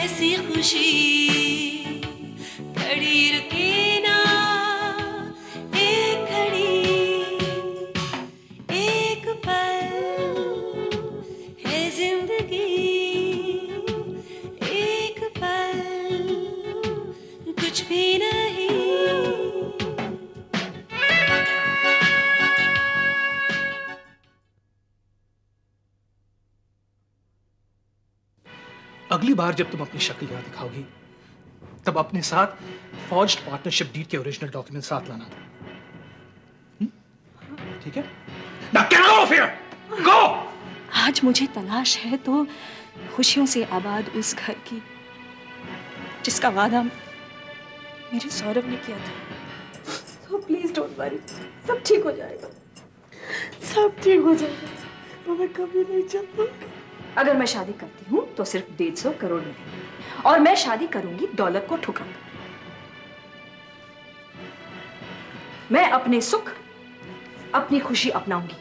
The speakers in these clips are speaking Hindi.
ऐसी खुशी खड़ी रुके ना एक घड़ी, एक पल है जिंदगी, एक पल कुछ भी नहीं। अगली बार जब तुम अपनी शक्ल यहाँ दिखाओगी तब अपने साथ फॉर्ज्ड पार्टनरशिप डीड के ओरिजिनल डॉक्यूमेंट साथ लाना। ठीक है? Now get out of here! Go! आज मुझे तलाश है तो खुशियों से आबाद उस घर की जिसका वादा मेरे सौरभ ने किया था। So please don't worry, सब ठीक हो जाएगा, सब ठीक हो जाएगा। तो मैं कभी नहीं चाहता। अगर मैं शादी करती हूँ तो सिर्फ 150 करोड़ मिलेंगे और मैं शादी करूंगी दौलत को ठुकराकर। मैं अपने सुख, अपनी खुशी अपनाऊंगी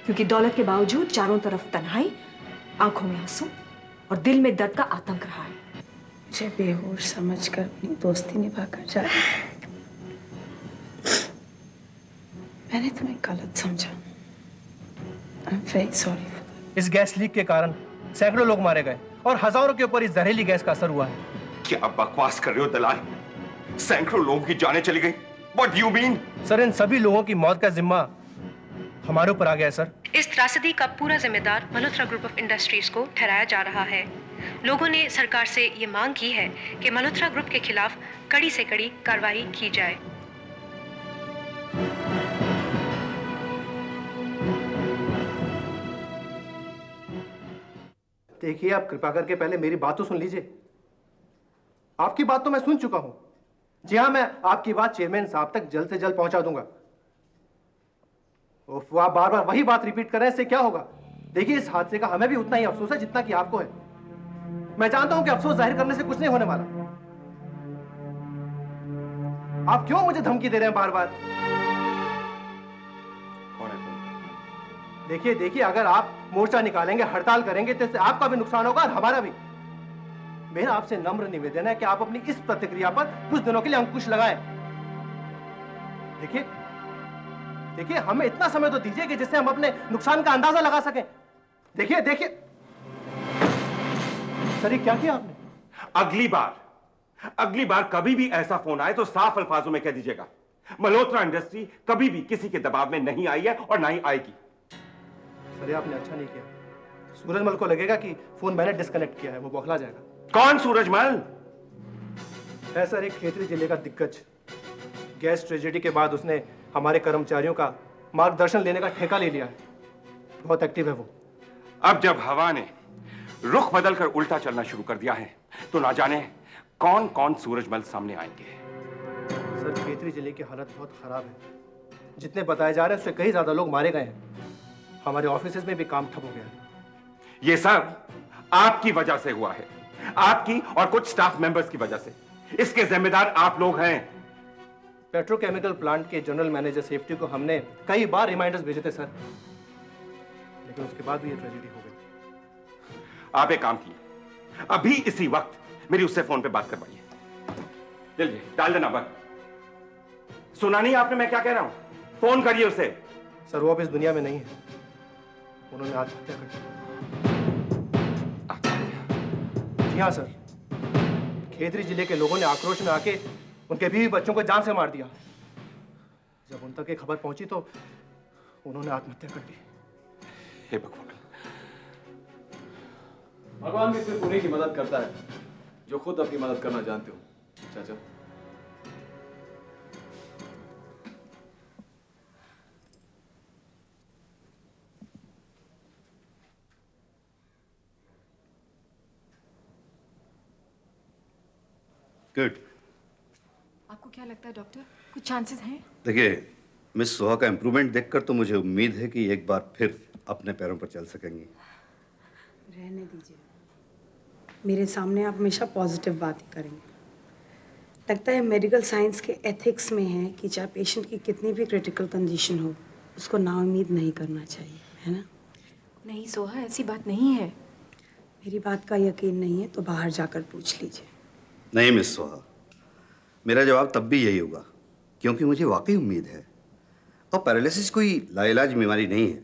क्योंकि दौलत के बावजूद चारों तरफ तन्हाई, आंखों में आंसू और दिल में दर्द का आतंक रहा है। मुझे बेहोश समझकर अपनी दोस्ती निभाकर जा रही थी। मैंने तुम्हें गलत समझा। I'm very sorry for that. इस गैस लीक के कारण सैकड़ों लोग मारे गए और हजारों के ऊपर इस जहरीली गैस का असर हुआ है। क्या बकवास कर रहे हो दलाल? सैकड़ों लोगों की जानें चली गई। What do you mean? Sir, इन सभी लोगों की मौत का जिम्मा हमारे ऊपर आ गया है सर। इस त्रासदी का पूरा जिम्मेदार मल्होत्रा ग्रुप ऑफ इंडस्ट्रीज को ठहराया जा रहा है। लोगों ने सरकार से ये मांग की है कि मल्होत्रा ग्रुप के खिलाफ कड़ी से कड़ी कार्रवाई की जाए। देखिए, आप कृपा करके पहले मेरी बात तो सुन लीजिए। आपकी बात तो मैं सुन चुका हूं। जी हाँ, मैं आपकी बात चेयरमैन साहब तक जल्द से जल्द पहुंचा दूंगा। उफ, आप बार बार वही बात रिपीट कर रहे हैं, इससे क्या होगा? देखिए, इस हादसे का हमें भी उतना ही अफसोस है जितना कि आपको है। मैं जानता हूं कि अफसोस जाहिर करने से कुछ नहीं होने वाला। आप क्यों मुझे धमकी दे रहे हैं बार बार? देखिए, अगर आप मोर्चा निकालेंगे, हड़ताल करेंगे तो इससे आपका भी नुकसान होगा और हमारा भी। मेरा आपसे नम्र निवेदन है कि आप अपनी इस प्रतिक्रिया पर कुछ दिनों के लिए अंकुश लगाएं। देखिए, हमें इतना समय तो दीजिए कि जिससे हम अपने नुकसान का अंदाजा लगा सकें। देखिए सर, ये क्या किया आपने? अगली बार कभी भी ऐसा फोन आए तो साफ अल्फाजों में कह दीजिएगा, मल्होत्रा इंडस्ट्री कभी भी किसी के दबाव में नहीं आई है और ना ही आएगी। सर, ये आपने अच्छा नहीं किया। सूरजमल को लगेगा कि फोन मैंने डिस्कनेक्ट किया है, वो बौखला जाएगा। कौन सूरजमल? है सर, एक खेतरी जिले का दिग्गज। गैस ट्रेजेडी के बाद उसने हमारे कर्मचारियों का मार्गदर्शन लेने का ठेका ले लिया है। बहुत एक्टिव है वो। अब जब हवा ने रुख बदलकर उल्टा चलना शुरू कर दिया है तो ना जाने कौन कौन सूरजमल सामने आएंगे। सर, खेतरी जिले की हालत बहुत खराब है। जितने बताए जा रहे हैं उससे कई ज्यादा लोग मारे गए हैं। हमारे ऑफिस में भी काम ठप हो गया है। ये सब आपकी वजह से हुआ है, आपकी और कुछ स्टाफ मेंबर्स की वजह से। इसके जिम्मेदार आप लोग हैं। पेट्रोकेमिकल प्लांट के जनरल मैनेजर सेफ्टी को हमने कई बार रिमाइंडर्स भेजे थे सर, लेकिन उसके बाद भी ये ट्रेजेडी हो गई। आप एक काम कीजिए, अभी इसी वक्त मेरी उससे फोन पे बात करवाइए। जल्दी डाल देना बस। सुना नहीं आपने मैं क्या कह रहा हूं? फोन करिए उसे। सर, वो अब इस दुनिया में नहीं है। उन्होंने आत्महत्या कर दी। जी हाँ सर, खेतरी जिले के लोगों ने आक्रोश में आके उनके बीवी बच्चों को जान से मार दिया। जब उन तक ये खबर पहुंची तो उन्होंने आत्महत्या कर दी। हे भगवान। भगवान भी सिर्फ उन्हीं की मदद करता है जो खुद अपनी मदद करना जानते हो। चाचा, गुड। आपको क्या लगता है डॉक्टर, कुछ चांसेस हैं? देखिए, मिस सोहा का इम्प्रूवमेंट देखकर तो मुझे उम्मीद है कि एक बार फिर अपने पैरों पर चल सकेंगी। रहने दीजिए, मेरे सामने आप हमेशा पॉजिटिव बात ही करेंगे। लगता है मेडिकल साइंस के एथिक्स में है कि चाहे पेशेंट की कितनी भी क्रिटिकल कंडीशन हो, उसको नाउम्मीद नहीं करना चाहिए, है ना? नहीं सोहा, ऐसी बात नहीं है। मेरी बात का यकीन नहीं है तो बाहर जाकर पूछ लीजिए। नहीं मिस सोहा, मेरा जवाब तब भी यही होगा, क्योंकि मुझे वाकई उम्मीद है। और पैरालिसिस कोई लाइलाज बीमारी नहीं है,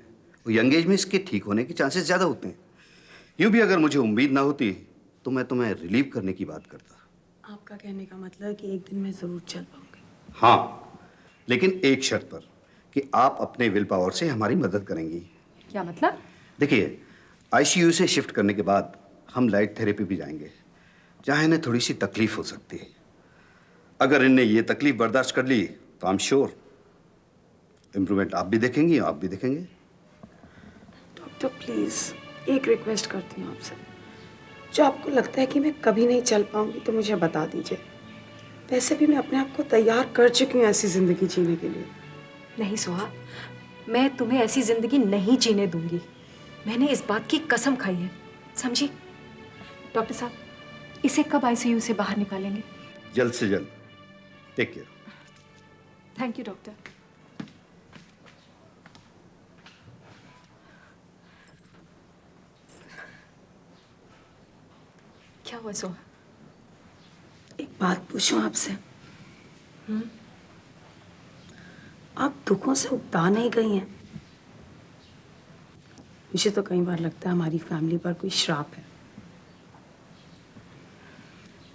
वो यंग एज में इसके ठीक होने के चांसेस ज़्यादा होते हैं। यूँ भी अगर मुझे उम्मीद ना होती तो मैं तुम्हें रिलीव करने की बात करता। आपका कहने का मतलब है कि एक दिन मैं ज़रूर चल पाऊंगी। हाँ, लेकिन एक शर्त पर, कि आप अपने विल पावर से हमारी मदद करेंगी। क्या मतलब? देखिए, आईसीयू से शिफ्ट करने के बाद हम लाइट थेरेपी भी जाएंगे, जहाँ इन्हें थोड़ी सी तकलीफ हो सकती है। अगर इनने ये तकलीफ बर्दाश्त कर ली तो आई एम श्योर इम्प्रूवमेंट आप भी देखेंगी, आप भी देखेंगे। डॉक्टर प्लीज़ एक रिक्वेस्ट करती हूँ आपसे, जो आपको लगता है कि मैं कभी नहीं चल पाऊंगी तो मुझे बता दीजिए। वैसे भी मैं अपने आप को तैयार कर चुकी हूँ ऐसी ज़िंदगी जीने के लिए। नहीं सोहा, मैं तुम्हें ऐसी जिंदगी नहीं जीने दूंगी। मैंने इस बात की कसम खाई है, समझी? डॉक्टर साहब, इसे कब आईसीयू से बाहर निकालेंगे? जल्द से जल्द। Take care. Thank you doctor. क्या हुआ सोहा? एक बात पूछूं आपसे? आप दुखों से उबता नहीं गई हैं? मुझे तो कई बार लगता है हमारी फैमिली पर कोई श्राप है।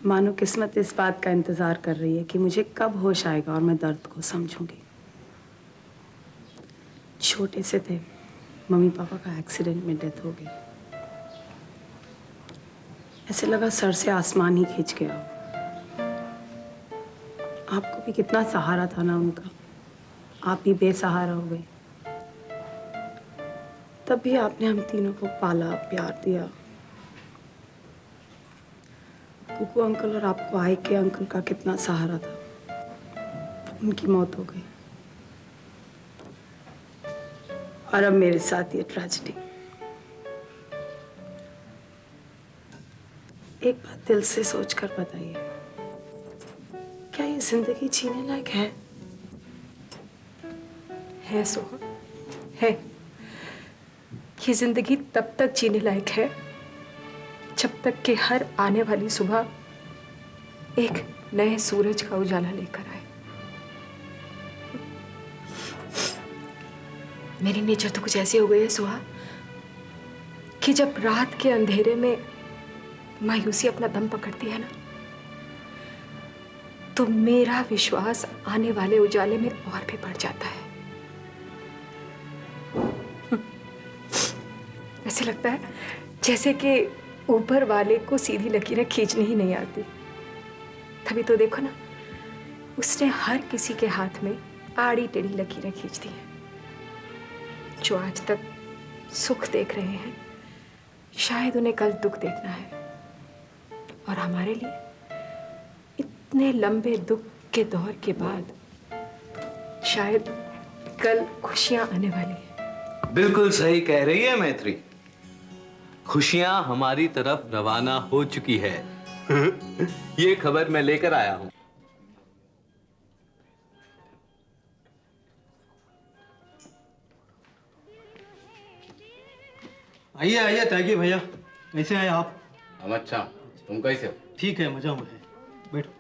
मानो किस्मत इस बात का इंतजार कर रही है कि मुझे कब होश आएगा और मैं दर्द को समझूंगी। छोटे से थे, मम्मी पापा का एक्सीडेंट में डेथ हो गई। ऐसे लगा सर से आसमान ही खींच गया। आपको भी कितना सहारा था ना उनका, आप भी बेसहारा हो गए। तब भी आपने हम तीनों को पाला, प्यार दिया। कुकू अंकल और आपको आई के अंकल का कितना सहारा था, उनकी मौत हो गई। और अब मेरे साथ ये ट्रेजेडी। एक बात दिल से सोचकर बताइए, क्या ये जिंदगी जीने लायक है? है सोहा, है। ये जिंदगी तब तक जीने लायक है जब तक कि हर आने वाली सुबह एक नए सूरज का उजाला लेकर आए। मेरी नेचर तो कुछ ऐसी हो गई है सोहा कि जब रात के अंधेरे में मायूसी अपना दम पकड़ती है ना, तो मेरा विश्वास आने वाले उजाले में और भी बढ़ जाता है। ऐसे लगता है जैसे कि ऊपर वाले को सीधी लकीरें खींचनी ही नहीं आती। तभी तो देखो ना, उसने हर किसी के हाथ में आड़ी टेढ़ी लकीरें खींच दी हैं। जो आज तक सुख देख रहे हैं, शायद उन्हें कल दुख देखना है। और हमारे लिए इतने लंबे दुख के दौर के बाद शायद कल खुशियां आने वाली हैं। बिल्कुल सही कह रही है मैत्री। खुशियां हमारी तरफ रवाना हो चुकी है। ये खबर मैं लेकर आया हूं। आइए आइए त्यागी भैया, कैसे हैं आप? हम अच्छा, तुम कैसे हो? ठीक है, मजा में है, बैठो।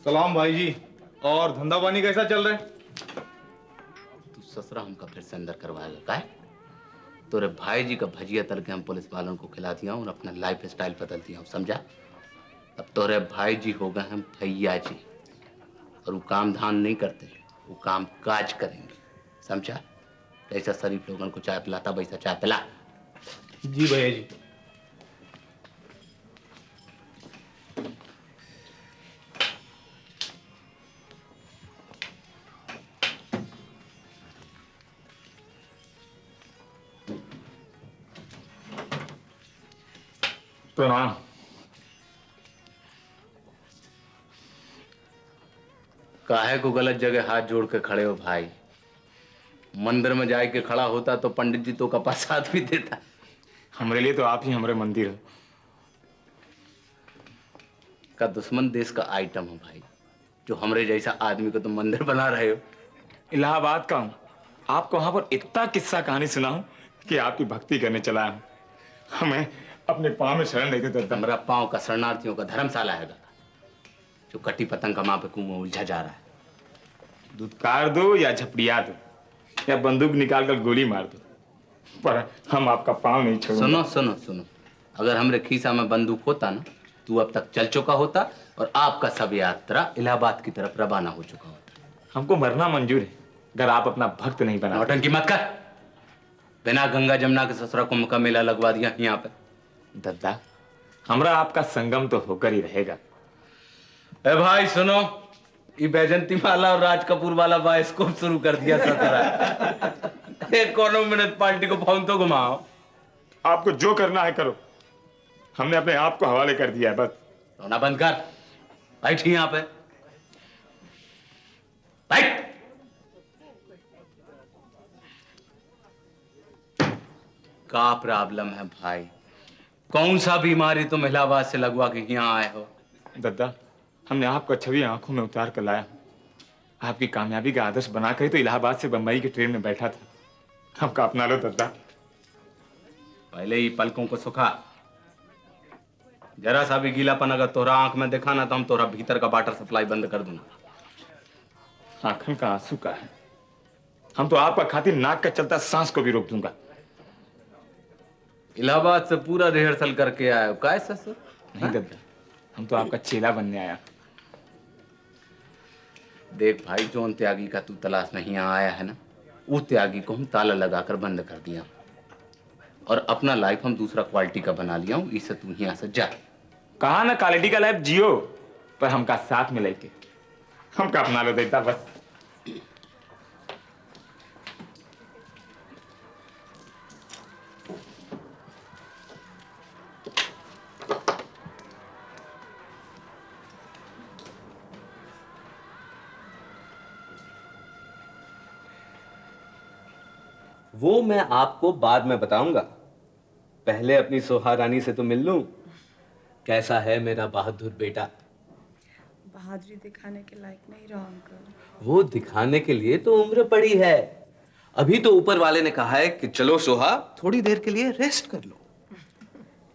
सलाम भाई जी। और धंधा पानी कैसा चल रहा है? तू ससुरा हमका फिर से अंदर करवाएगा का है? तोरे भाई जी का भजिया तल के हम पुलिस वालों को खिला दिया और अपना लाइफ स्टाइल बदल दिया, समझा? अब तोरे भाई जी हो गए हम भैया जी, और वो काम धाम नहीं करते, वो काम काज करेंगे, समझा? ऐसा शरीफ लोगों को चाय पिलाता वैसा चाय पिला। जी भैया जी। प्रणाम। काहे को गलत जगह हाथ जोड़ के खड़े हो भाई? मंदिर में जाए के खड़ा होता तो पंडित जी तो का प्रसाद भी देता। हमारे लिए तो आप ही हमारे मंदिर है। का दुश्मन देश का आइटम हो भाई। जो हमरे जैसा आदमी को तुम मंदिर बना रहे हो। इलाहाबाद का हूँ, आपको वहां पर इतना किस्सा कहानी सुनाऊं कि आपकी भक्ति करने चला हूँ। हमें अपने पाँव में शरण लेते दद्दा। हमारा पाँव का शरणार्थियों का धर्मशाला है दादा, जो कटी पतंग का माँ पे कुएं में उलझा जा रहा है। दुत्कार दो या झपड़िया दो या बंदूक निकाल कर गोली मार दो, पर हम आपका पाँव नहीं छोड़ेंगे। सुनो सुनो सुनो, अगर हमरे खीसा में बंदूक होता ना, तू अब तक चल चुका होता और आपका सब यात्रा इलाहाबाद की तरफ रवाना हो चुका होता। हमको मरना मंजूर है, अगर आप अपना भक्त नहीं बना। नौटंकी मत कर, बिना गंगा जमुना के ससुरा कुंभ का मेला लगवा दिया यहाँ पे। दद्दा, हमरा आपका संगम तो होकर ही रहेगा। ए भाई सुनो, ये बैजंती माला और राज कपूर वाला बायोस्कोप शुरू कर दिया ससुरा। एक कोनो मिनट पार्टी को फोन तो घुमाओ। आपको जो करना है करो, हमने अपने आप को हवाले कर दिया है बस। रोना बंद कर, बैठ यहाँ पे, बैठ। का प्रॉब्लम है भाई? कौन सा बीमारी तुम इलाहाबाद से लगवा के यहाँ आए हो? दद्दा, हमने आपको छवि आंखों में उतार कर लाया। आपकी कामयाबी का आदर्श बनाकर तो इलाहाबाद से बंबई की ट्रेन में बैठा था। हमका अपना लो दद्दा। पहले ही पलकों को सुखा, जरा सा भी गीलापन अगर तोरा आंख में देखा ना तो हम तोरा भीतर का वाटर सप्लाई बंद कर दूंगा। आंखन का आंसू का है, हम तो आपका खातिर नाक का चलता सांस को भी रोक दूंगा। इलाहाबाद से पूरा रिहर्सल करके आए हो काय ससुर? नहीं दद्दा, हम तो आपका चेला बनने आया। देख भाई, जो त्यागी का तू तलाश नहीं आया है ना, वो त्यागी को हम ताला लगाकर बंद कर दिया और अपना लाइफ हम दूसरा क्वालिटी का बना लिया हूं। इससे तू यहाँ से जा। कहा ना क्वालिटी का लाइफ जियो, पर हमका साथ में लेके हमका अपना लो देता बस। वो मैं आपको बाद में बताऊंगा, पहले अपनी सोहा रानी से तो मिल लूं। कैसा है मेरा बहादुर बेटा? बहादुरी दिखाने के लायक नहीं रहा अंकल। वो दिखाने के लिए तो उम्र पड़ी है। अभी तो ऊपर वाले ने कहा है कि चलो सोहा थोड़ी देर के लिए रेस्ट कर लो।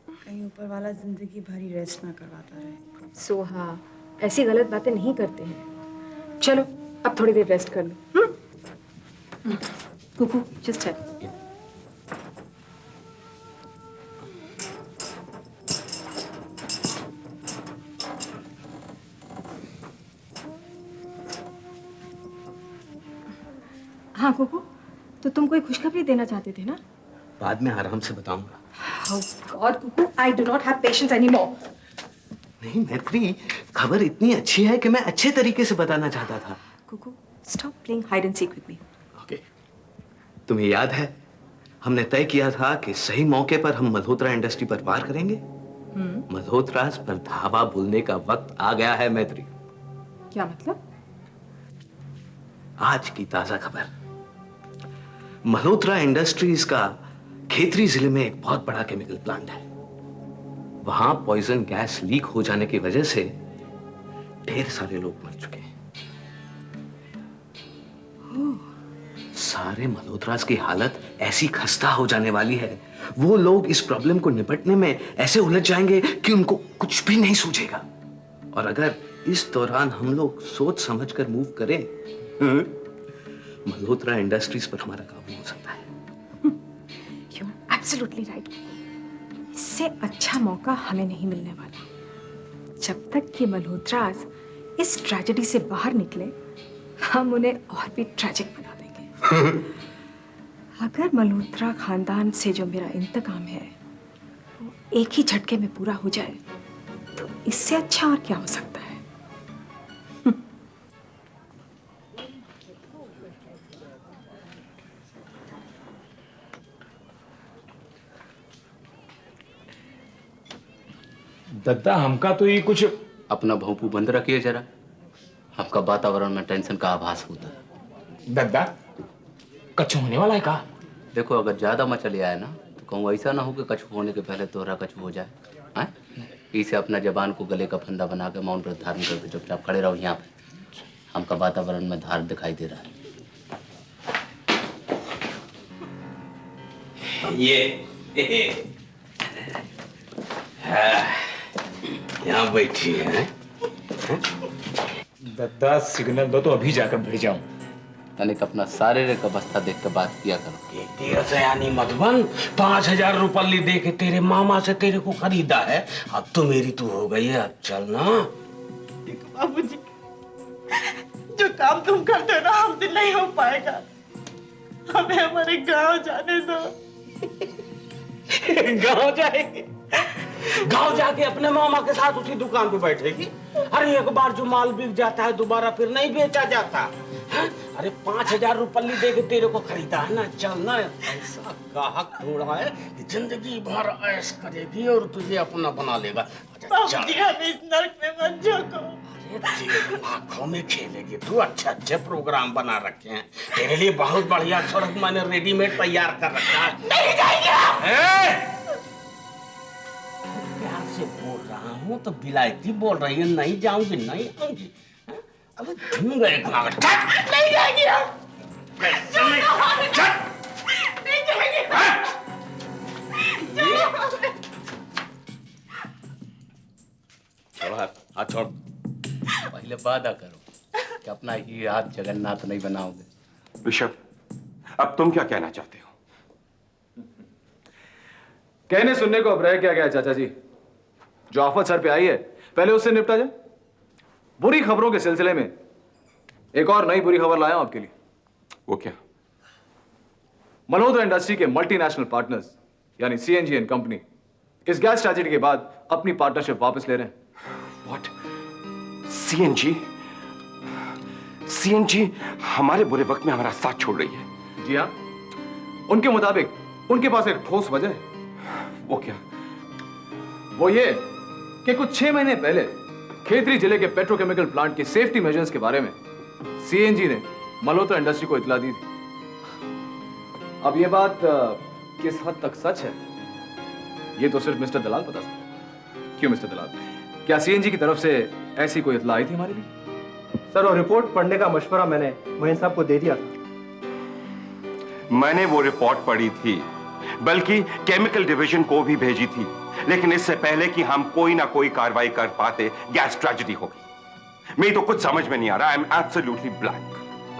कहीं ऊपर वाला जिंदगी भर ही रेस्ट ना करवाता रहे। सोहा, ऐसी गलत बातें नहीं करते हैं। चलो अब थोड़ी देर रेस्ट कर लो। Kuku, just help. हाँ कुकू, तो तुम कोई खुशखबरी देना चाहते थे ना? बाद में आराम से बताऊंगा। Oh God, Kuku, I do not have patience anymore. नहीं मैत्री, खबर इतनी अच्छी है कि मैं अच्छे तरीके से बताना चाहता था। Kuku, stop playing hide and seek with me. तुम्हें याद है, हमने तय किया था कि सही मौके पर हम मल्होत्रा इंडस्ट्री पर वार करेंगे। मल्होत्रास पर धावा बोलने का वक्त आ गया है मैत्री। क्या मतलब? आज की ताजा खबर, मल्होत्रा इंडस्ट्रीज का खेतरी जिले में एक बहुत बड़ा केमिकल प्लांट है। वहां पॉइजन गैस लीक हो जाने की वजह से ढेर सारे लोग मर चुके हैं। सारे मल्होत्रास की हालत ऐसी खस्ता हो जाने वाली है, वो लोग इस प्रॉब्लम को निपटने में ऐसे उलझ जाएंगे कि उनको कुछ भी नहीं सूझेगा। और अगर इस दौरान हम लोग सोच समझकर मूव करें, मल्होत्रा इंडस्ट्रीज पर हमारा काबू हो सकता है। You're absolutely right. इससे अच्छा मौका हमें नहीं मिलने वाला। जब तक कि मल्होत्रास इस ट्रेजेडी से बाहर निकले, हम उन्हें और भी ट्रेजिक बना देंगे। अगर मल्होत्रा खानदान से जो मेरा इंतकाम है वो एक ही झटके में पूरा हो जाए, तो इससे अच्छा और क्या हो सकता है? दद्दा, हमका तो ये कुछ अपना भोंपू बंद रखिए जरा, आपका वातावरण में टेंशन का आभास होता है। दद्दा, कछु होने वाला है का? देखो, अगर ज्यादा मचल आए ना तो कहूँ ऐसा ना हो कि कछु होने के पहले तोहरा कछु हो जाए। इसे अपना जबान को गले का फंदा बना के मौन व्रत धारण करके चुपचाप खड़े रहो यहाँ पे। हमका वातावरण में धार दिखाई दे रहा है। ये यहाँ बैठी है। दद्दा सिग्नल दो तो अभी जाकर भेज जाऊं। तनिक अपना शारीरिक अवस्था देख कर बात किया करो। तेरे से यानी मधुबन 5,000 रुपये दे के तेरे मामा से तेरे को खरीदा है। अब तो मेरी तू हो गई है, अब चल ना। बाबूजी, जो काम तुम करते हो ना हमसे नहीं हो पाएगा। हमें हमारे गांव जाने दो। गांव जाएगी? गांव जाके अपने मामा के साथ उसी दुकान पे बैठेगी? अरे एक बार जो माल बिक जाता है दोबारा फिर नहीं बेचा जाता है? अरे 5,000 रुपये दे के तेरे को खरीदा है ना, चल ना। ऐसा गाहक ढूंढा है कि जिंदगी भर ऐश करेगी और तुझे अपना बना लेगा। बाबूजी, हमें इस नर्क में मत झोंको। तेरी आंखों में खेलेगी तू। अच्छे प्रोग्राम बना रखे हैं तेरे लिए, बहुत बढ़िया स्वर्ग मैंने रेडीमेड तैयार कर रखा है। नहीं जाएंगे। प्यार से बोल रहा हूँ तो बिलायती बोल रही है, नहीं जाऊंगी नहीं आऊंगी। अबे तुम गए कहाँ? नहीं जाएंगे हम। नहीं जाएंगे। छोड़ हाथ छोड़। पहले वादा करो कि अपना ही हाथ जगन्नाथ नहीं बनाओगे। ऋषभ, अब तुम क्या कहना चाहते हो? कहने सुनने को अब रह क्या गया चाचा जी? जो आफत सर पे आई है पहले उससे निपटा जाए। बुरी खबरों के सिलसिले में एक और नई बुरी खबर लाया हूं आपके लिए। वो क्या? मल्होत्रा इंडस्ट्री के मल्टीनेशनल पार्टनर्स यानी सीएनजी एंड कंपनी इस गैस ट्रेजेडी के बाद अपनी पार्टनरशिप वापस ले रहे हैं। What? सीएनजी? सीएनजी हमारे बुरे वक्त में हमारा साथ छोड़ रही है? जी हाँ, उनके मुताबिक उनके पास एक ठोस वजह है। वो क्या? वो ये कि कुछ 6 महीने पहले खेतरी जिले के पेट्रोकेमिकल प्लांट के सेफ्टी मेजर्स के बारे में सीएनजी ने मल्होत्रा इंडस्ट्री को इतला दी थी। अब ये बात किस हद तक सच है ये तो सिर्फ मिस्टर दलाल बता सकते हैं। क्यों मिस्टर दलाल, क्या सीएनजी की तरफ से ऐसी कोई इतला आई थी हमारे लिए? सर, और रिपोर्ट पढ़ने का मशवरा मैंने मोहन साहब को दे दिया था। मैंने वो रिपोर्ट पढ़ी थी, बल्कि केमिकल डिवीजन को भी भेजी थी, लेकिन इससे पहले कि हम कोई ना कोई कार्रवाई कर पाते गैस ट्रेजेडी हो गई। मेरी तो कुछ समझ में नहीं आ रहा। I am absolutely blank.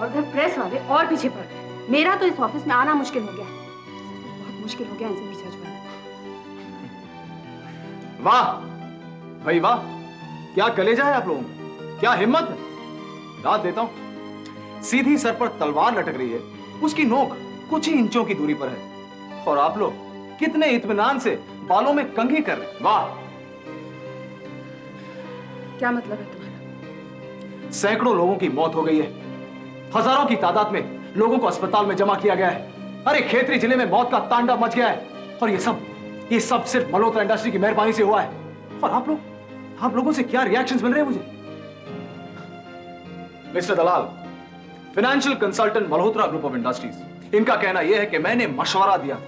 और उधर प्रेस वाले और पीछे पड़ गए। मेरा तो इस ऑफिस में आना मुश्किल हो गया है। बहुत मुश्किल हो गया इनसे रिसर्च करना। वाह भाई वाह, क्या कलेजा है आप लोगों में, क्या हिम्मत है। दाद देता हूं, सीधी सर पर तलवार लटक रही है, उसकी नोक कुछ ही इंचों की दूरी पर है, और आप लोग कितने इत्मीनान से बालों में कंघी कर रहे हैं। वाह। क्या मतलब है तुम्हारा? सैकड़ों लोगों की मौत हो गई है, हजारों की तादाद में लोगों को अस्पताल में जमा किया गया है। अरे खेतरी जिले में मौत का तांडव मच गया है, और ये सब सिर्फ मल्होत्रा इंडस्ट्री की मेहरबानी से हुआ है। और आप लोगों से क्या रिएक्शंस मिल रहे हैं मुझे? Mister Dalal, financial consultant Malhotra group of industries, इनका कहना यह है कि मैंने मशवरा दिया था।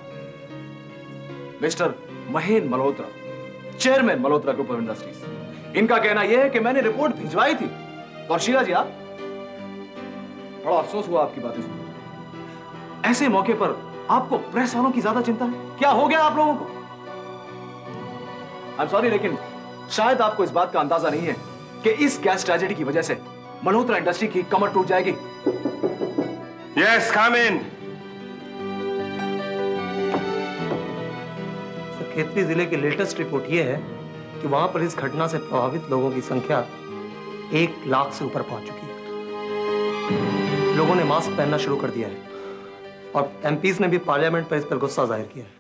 Mister Mahen Malhotra, chairman Malhotra group of industries, इनका कहना यह है कि मैंने रिपोर्ट भिजवाई थी। और शीला जी, आप, बड़ा अफसोस हुआ आपकी बातें सुनकर। ऐसे मौके पर आपको प्रेस वालों की ज्यादा चिंता है। क्या हो गया आप लोगों को? आई एम सॉरी, लेकिन शायद आपको इस बात का अंदाजा नहीं है कि इस गैस ट्रेजेडी की वजह से मल्होत्रा इंडस्ट्री की कमर टूट जाएगी। यस, कम इन। सर, खेतरी जिले की लेटेस्ट रिपोर्ट यह है कि वहां पर इस घटना से प्रभावित लोगों की संख्या 1 लाख से ऊपर पहुंच चुकी है। लोगों ने मास्क पहनना शुरू कर दिया है, और एमपीज ने भी पार्लियामेंट पर इस पर गुस्सा जाहिर किया है।